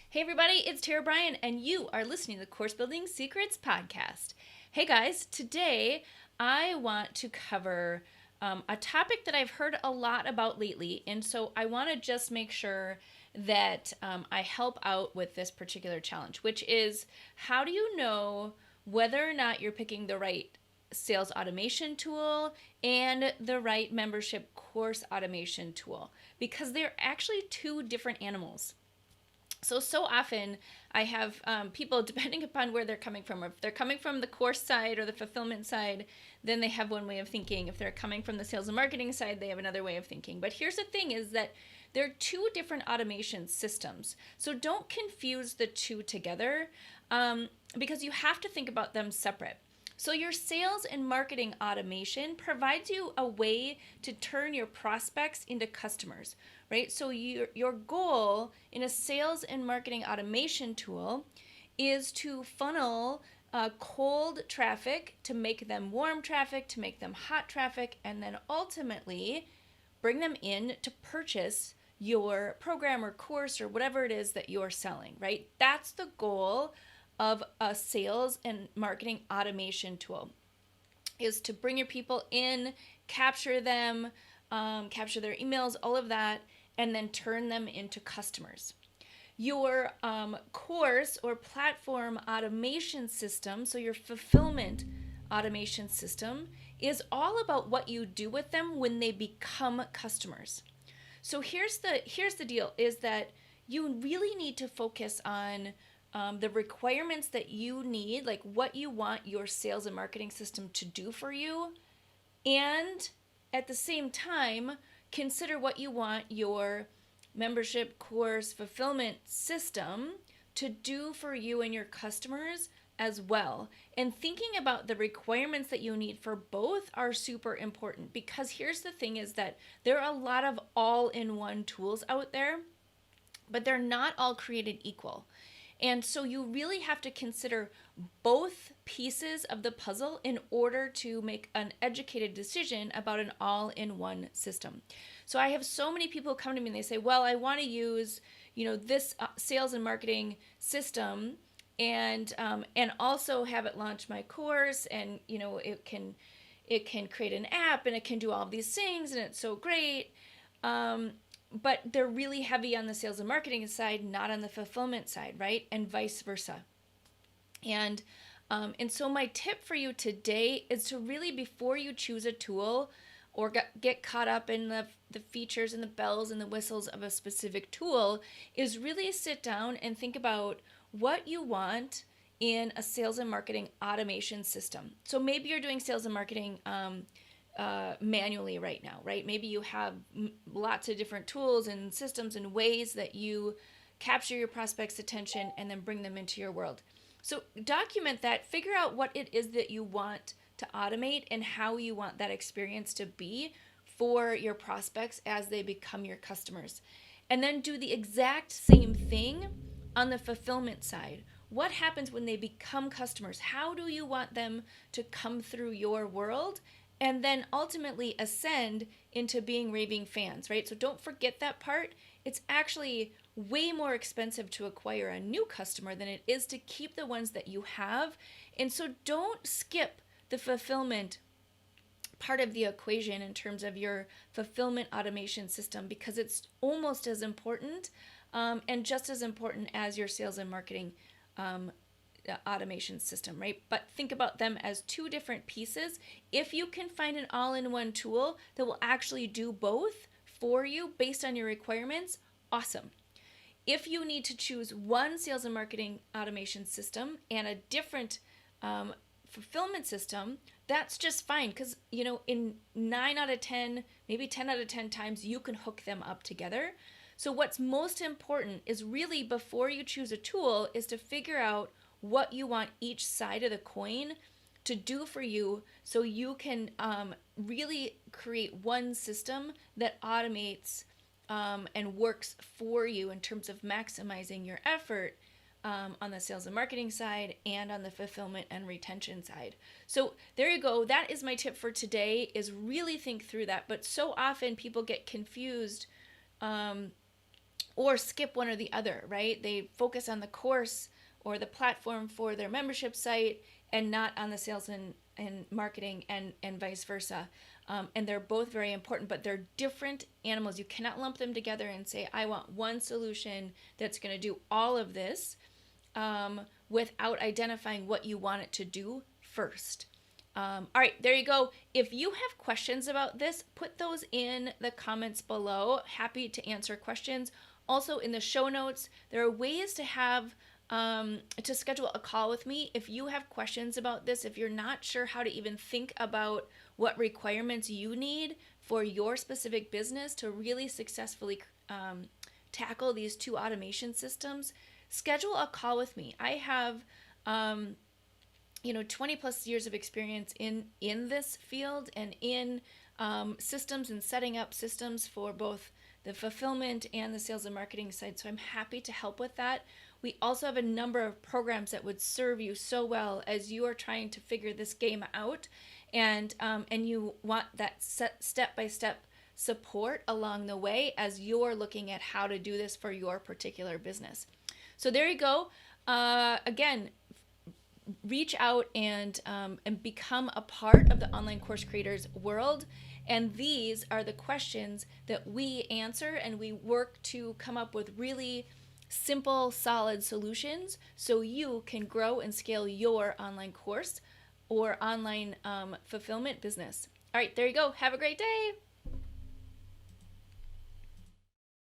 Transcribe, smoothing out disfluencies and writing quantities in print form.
Hey everybody, it's Tara Bryan, and you are listening to the Course Building Secrets podcast. Hey guys, today I want to cover a topic that I've heard a lot about lately, and so I want to just make sure that I help out with this particular challenge, which is how do you know whether or not you're picking the right sales automation tool and the right membership course automation tool? Because they're actually two different animals. So often I have people, depending upon where they're coming from, if they're coming from the course side or the fulfillment side, then they have one way of thinking. If they're coming from the sales and marketing side, they have another way of thinking. But here's the thing is that they're two different automation systems. So don't confuse the two together, because you have to think about them separate. So your sales and marketing automation provides you a way to turn your prospects into customers, right? So your goal in a sales and marketing automation tool is to funnel cold traffic to make them warm traffic, to make them hot traffic, and then ultimately bring them in to purchase your program or course or whatever it is that you're selling, right? That's the goal of a sales and marketing automation tool, is to bring your people in, capture them, capture their emails, all of that, and then turn them into customers. Your course or platform automation system, so your fulfillment automation system, is all about what you do with them when they become customers. So here's the deal: is that you really need to focus on the requirements that you need, like what you want your sales and marketing system to do for you, and at the same time, consider what you want your membership course fulfillment system to do for you and your customers as well. And thinking about the requirements that you need for both are super important, because here's the thing is that there are a lot of all-in-one tools out there, but they're not all created equal. And so you really have to consider both pieces of the puzzle in order to make an educated decision about an all-in-one system. So I have so many people come to me and they say, well, I want to use, this sales and marketing system and also have it launch my course, and it can create an app and it can do all of these things and it's so great. But they're really heavy on the sales and marketing side, not on the fulfillment side, right? And vice versa. And so my tip for you today is to really, before you choose a tool or get caught up in the features and the bells and the whistles of a specific tool, is really sit down and think about what you want in a sales and marketing automation system. So maybe you're doing sales and marketing manually right now, right? Maybe you have lots of different tools and systems and ways that you capture your prospects' attention and then bring them into your world. So document that, figure out what it is that you want to automate and how you want that experience to be for your prospects as they become your customers. And then do the exact same thing on the fulfillment side. What happens when they become customers? How do you want them to come through your world and then ultimately ascend into being raving fans, right? So don't forget that part. It's actually way more expensive to acquire a new customer than it is to keep the ones that you have. And so don't skip the fulfillment part of the equation in terms of your fulfillment automation system, because it's almost as important and just as important as your sales and marketing automation system, right? But think about them as two different pieces. If you can find an all-in-one tool that will actually do both for you based on your requirements, awesome. If you need to choose one sales and marketing automation system and a different fulfillment system, that's just fine, because in 9 out of 10, maybe 10 out of 10 times, you can hook them up together. So what's most important is really, before you choose a tool, is to figure out what you want each side of the coin to do for you, so you can really create one system that automates and works for you in terms of maximizing your effort on the sales and marketing side and on the fulfillment and retention side. So there you go. That is my tip for today, is really think through that. But so often people get confused or skip one or the other, right? They focus on the course or the platform for their membership site and not on the sales and marketing and vice versa. And they're both very important, but they're different animals. You cannot lump them together and say, I want one solution that's going to do all of this, without identifying what you want it to do first. All right, there you go. If you have questions about this, put those in the comments below. Happy to answer questions. Also, in the show notes, there are ways to have to schedule a call with me if you have questions about this. If you're not sure how to even think about what requirements you need for your specific business to really successfully tackle these two automation systems, schedule a call with me. I have 20 plus years of experience in this field and in systems and setting up systems for both the fulfillment and the sales and marketing side. So I'm happy to help with that. We also have a number of programs that would serve you so well as you are trying to figure this game out, and you want that step-by-step support along the way as you're looking at how to do this for your particular business. So there you go. Again, reach out and become a part of the Online Course Creators world. And these are the questions that we answer, and we work to come up with really simple, solid solutions so you can grow and scale your online course or online fulfillment business. All right, there you go. Have a great day.